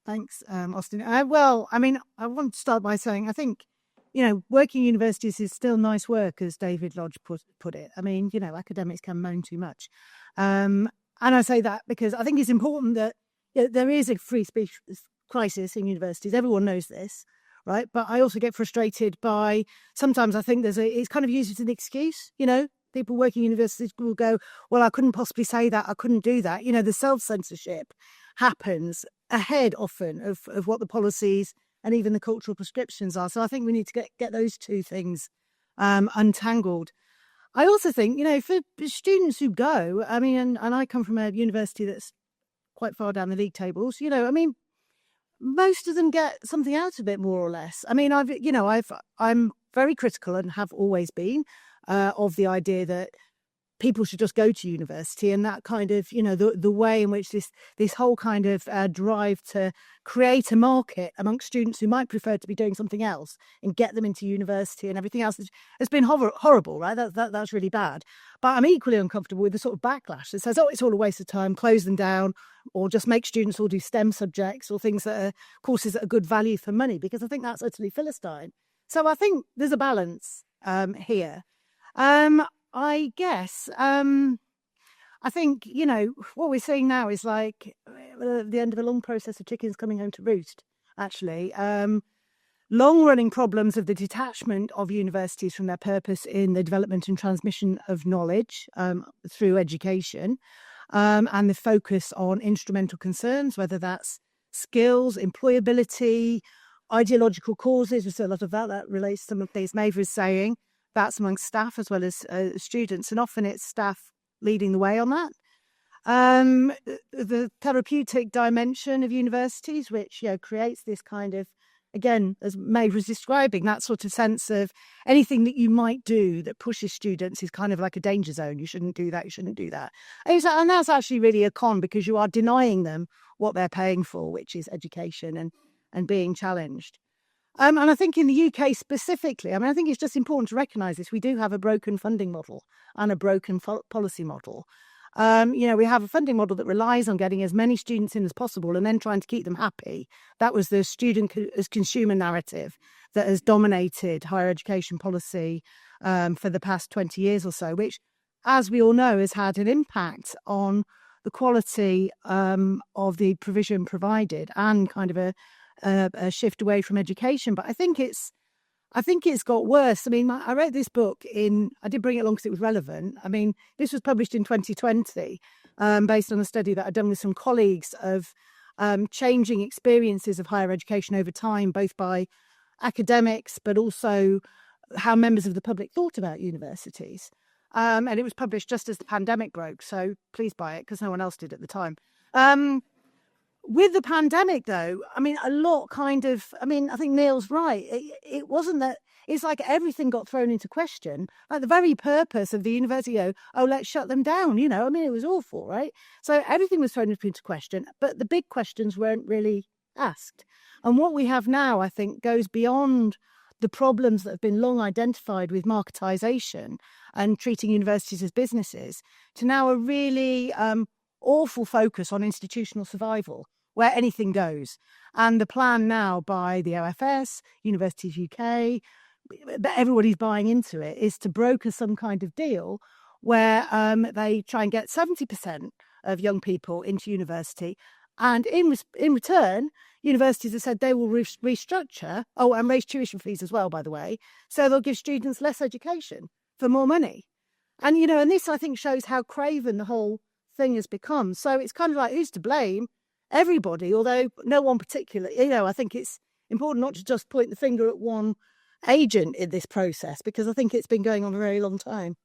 Thanks, Austin. Well, I mean, I want to start by saying I think, working universities is still nice work, as David Lodge put it. I mean, academics can moan too much. And I say that because I think it's important that there is a free speech crisis in universities. Everyone knows this, right? But I also get frustrated by, sometimes I think it's kind of used as an excuse, People working in universities will go, well, I couldn't possibly say that. I couldn't do that. The self-censorship happens ahead often of what the policies and even the cultural prescriptions are. So I think we need to get those two things untangled. I also think, for students who go, I mean, and I come from a university that's quite far down the league tables, most of them get something out of it, more or less. I mean, I'm very critical and have always been of the idea that people should just go to university, and that kind of, the way in which this whole kind of drive to create a market amongst students who might prefer to be doing something else and get them into university and everything else has been horrible, right? That's really bad. But I'm equally uncomfortable with the sort of backlash that says, oh, it's all a waste of time, close them down, or just make students all do STEM subjects or things that are courses that are good value for money, because I think that's utterly Philistine. So I think there's a balance here. I guess, I think, what we're seeing now is like the end of a long process of chickens coming home to roost, actually. Long-running problems of the detachment of universities from their purpose in the development and transmission of knowledge through education, and the focus on instrumental concerns, whether that's skills, employability, ideological causes. There's a lot of that relates to some of things Maeve was saying. That's amongst staff as well as students, and often it's staff leading the way on that. The therapeutic dimension of universities, which creates this kind of, again, as Maeve was describing, that sort of sense of anything that you might do that pushes students is kind of like a danger zone. You shouldn't do that. You shouldn't do that. And that's actually really a con, because you are denying them what they're paying for, which is education and being challenged. And I think in the UK specifically, I think it's just important to recognise this. We do have a broken funding model and a broken policy model. We have a funding model that relies on getting as many students in as possible and then trying to keep them happy. That was the student as consumer narrative that has dominated higher education policy for the past 20 years or so, which, as we all know, has had an impact on the quality of the provision provided and kind of a shift away from education. But I think it's got worse. I mean, I read this book I did bring it along because it was relevant. I mean, this was published in 2020 based on a study that I'd done with some colleagues of changing experiences of higher education over time, both by academics, but also how members of the public thought about universities. And it was published just as the pandemic broke. So please buy it, because no one else did at the time. With the pandemic, though, I mean, a lot kind of, I think Neil's right. It wasn't that, it's like everything got thrown into question. Like the very purpose of the university, let's shut them down, it was awful, right? So everything was thrown into question, but the big questions weren't really asked. And what we have now, I think, goes beyond the problems that have been long identified with marketisation and treating universities as businesses to now a really awful focus on institutional survival, where anything goes. And the plan now by the OFS, Universities UK, everybody's buying into it, is to broker some kind of deal where they try and get 70% of young people into university. And in return, universities have said they will restructure, and raise tuition fees as well, by the way, so they'll give students less education for more money. And, and this, I think, shows how craven the whole thing has become. So it's kind of like, who's to blame? Everybody, although no one particular. I think it's important not to just point the finger at one agent in this process, because I think it's been going on a very long time.